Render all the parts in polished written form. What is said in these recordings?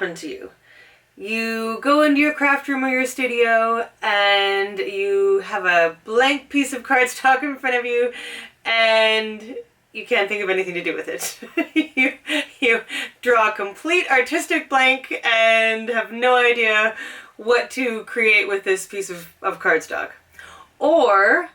happen to you? You go into your craft room or your studio and you have a blank piece of cardstock in front of you and you can't think of anything to do with it. you draw a complete artistic blank and have no idea what to create with this piece of cardstock. Or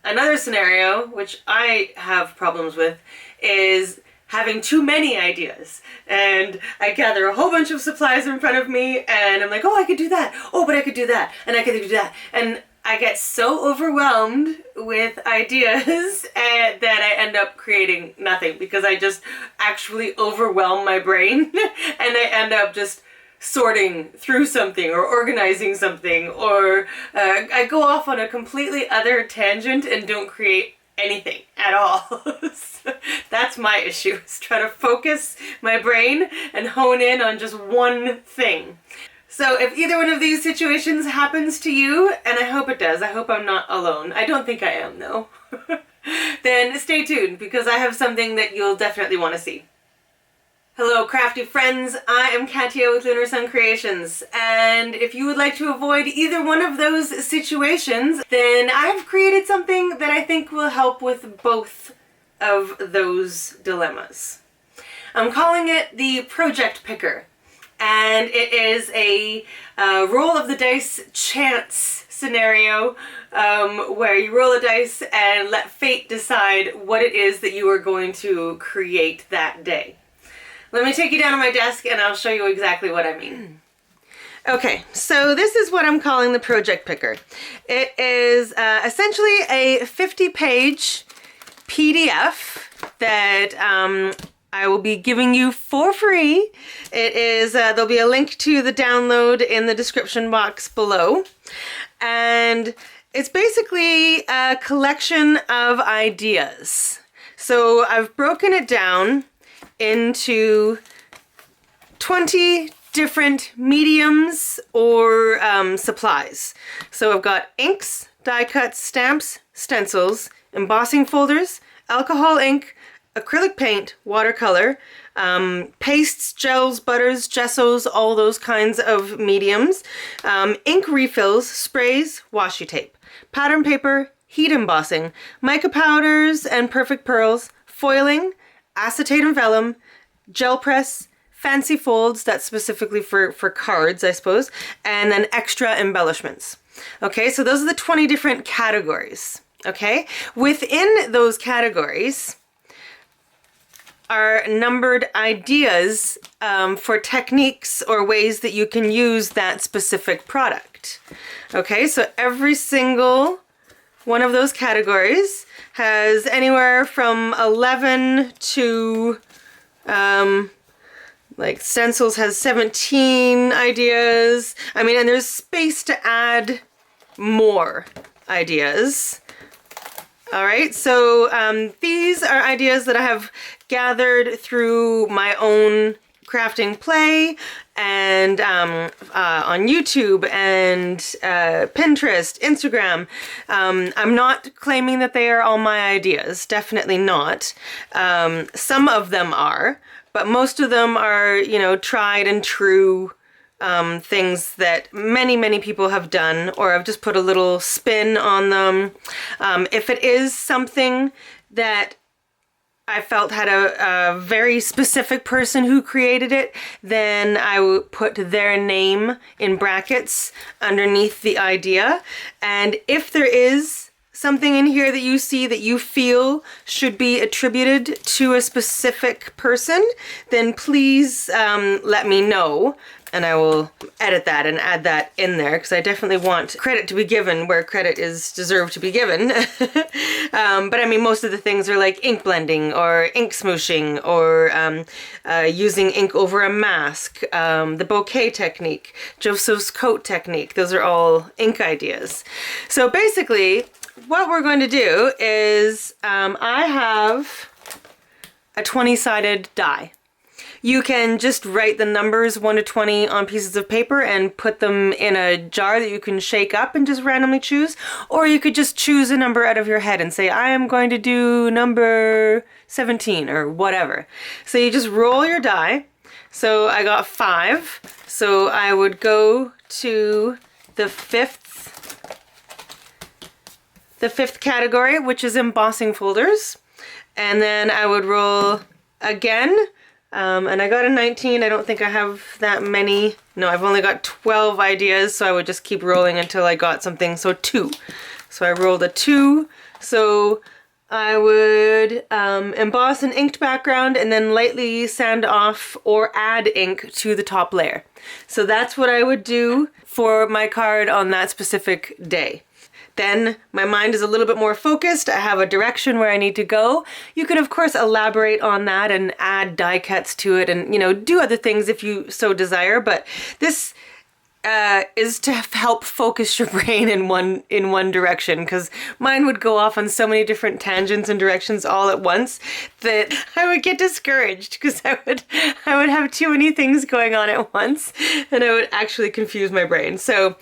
another scenario, which I have problems with, is having too many ideas. And I gather a whole bunch of supplies in front of me and I'm like, oh, I could do that. Oh, but I could do that. And I could do that. And I get so overwhelmed with ideas that I end up creating nothing because I just actually overwhelm my brain and I end up just sorting through something or organizing something, or I go off on a completely other tangent and don't create anything at all. So that's my issue, is trying to focus my brain and hone in on just one thing. So if either one of these situations happens to you, and I hope it does, I hope I'm not alone. I don't think I am though. Then stay tuned because I have something that you'll definitely want to see. Hello crafty friends, I am Katia with Lunar Sun Creations, and if you would like to avoid either one of those situations, then I've created something that I think will help with both of those dilemmas. I'm calling it the Project Picker, and it is a roll of the dice chance scenario where you roll a dice and let fate decide what it is that you are going to create that day. Let me take you down to my desk and I'll show you exactly what I mean. Okay, so this is what I'm calling the Project Picker. It is essentially a 50-page PDF that I will be giving you for free. It is, there'll be a link to the download in the description box below. And it's basically a collection of ideas. So I've broken it down into 20 different mediums or supplies. So I've got inks, die cuts, stamps, stencils, embossing folders, alcohol ink, acrylic paint, watercolor, pastes, gels, butters, gessos, all those kinds of mediums, ink refills, sprays, washi tape, pattern paper, heat embossing, mica powders and perfect pearls, foiling, acetate and vellum, gel press, fancy folds, that's specifically for cards, I suppose, and then extra embellishments. Okay, so those are the 20 different categories. Okay, within those categories are numbered ideas for techniques or ways that you can use that specific product. Okay, so every single one of those categories has anywhere from 11 to, like stencils has 17 ideas. I mean, and there's space to add more ideas. All right, so these are ideas that I have gathered through my own crafting play and on YouTube and Pinterest, Instagram. I'm not claiming that they are all my ideas, definitely not. Some of them are, but most of them are, you know, tried and true things that many people have done, or I've just put a little spin on them. If it is something that I felt had a very specific person who created it, then I would put their name in brackets underneath the idea. And if there is something in here that you see that you feel should be attributed to a specific person, then please let me know. And I will edit that and add that in there because I definitely want credit to be given where credit is deserved to be given. But I mean, most of the things are like ink blending or ink smooshing or using ink over a mask, the bouquet technique, Joseph's coat technique. Those are all ink ideas. So basically, what we're going to do is I have a 20-sided die. You can just write the numbers 1 to 20 on pieces of paper and put them in a jar that you can shake up and just randomly choose. Or you could just choose a number out of your head and say, I am going to do number 17 or whatever. So you just roll your die. So I got 5. So I would go to the fifth category, which is embossing folders. And then I would roll again. And I got a 19. I don't think I have that many. No, I've only got 12 ideas, so I would just keep rolling until I got something. So 2. So I rolled a 2. So I would emboss an inked background and then lightly sand off or add ink to the top layer. So that's what I would do for my card on that specific day. Then my mind is a little bit more focused. I have a direction where I need to go. You can of course elaborate on that and add die cuts to it and, you know, do other things if you so desire, but this is to help focus your brain in one direction, because mine would go off on so many different tangents and directions all at once that I would get discouraged, because I would have too many things going on at once and I would actually confuse my brain. So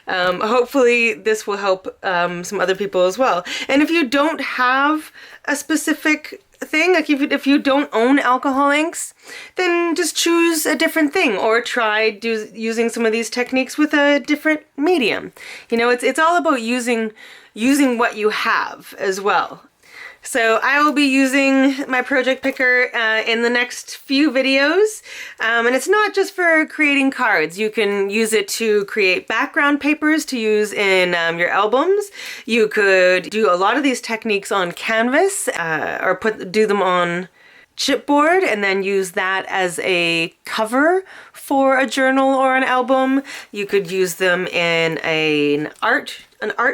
hopefully this will help some other people as well. And if you don't have a specific thing, like if you don't own alcohol inks, then just choose a different thing or try using some of these techniques with a different medium. You know, it's all about using what you have as well. So I will be using my project picker in the next few videos, and it's not just for creating cards. You can use it to create background papers to use in your albums. You could do a lot of these techniques on canvas or do them on chipboard and then use that as a cover for a journal or an album. You could use them in an art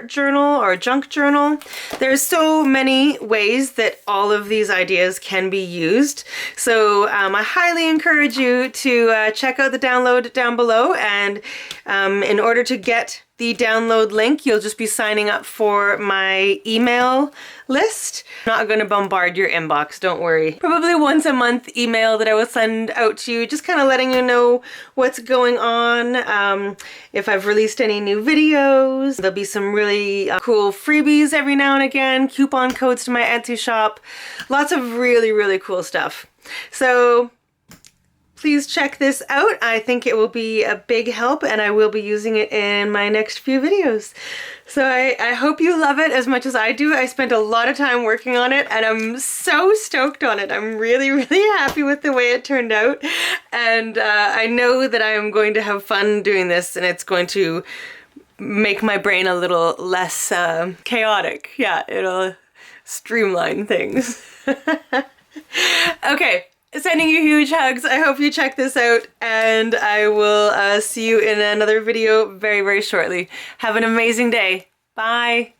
journal or a junk journal. There's so many ways that all of these ideas can be used. So I highly encourage you to check out the download down below, and in order to get the download link, you'll just be signing up for my email list. I'm not going to bombard your inbox, don't worry. Probably once a month email that I will send out to you, just kind of letting you know what's going on, if I've released any new videos. There'll be some really cool freebies every now and again, coupon codes to my Etsy shop, lots of really, really cool stuff. So please check this out. I think it will be a big help and I will be using it in my next few videos. So I hope you love it as much as I do. I spent a lot of time working on it and I'm so stoked on it. I'm really, really happy with the way it turned out. And I know that I am going to have fun doing this, and it's going to make my brain a little less chaotic. Yeah, it'll streamline things. Okay. Sending you huge hugs. I hope you check this out, and I will see you in another video very, very shortly. Have an amazing day. Bye.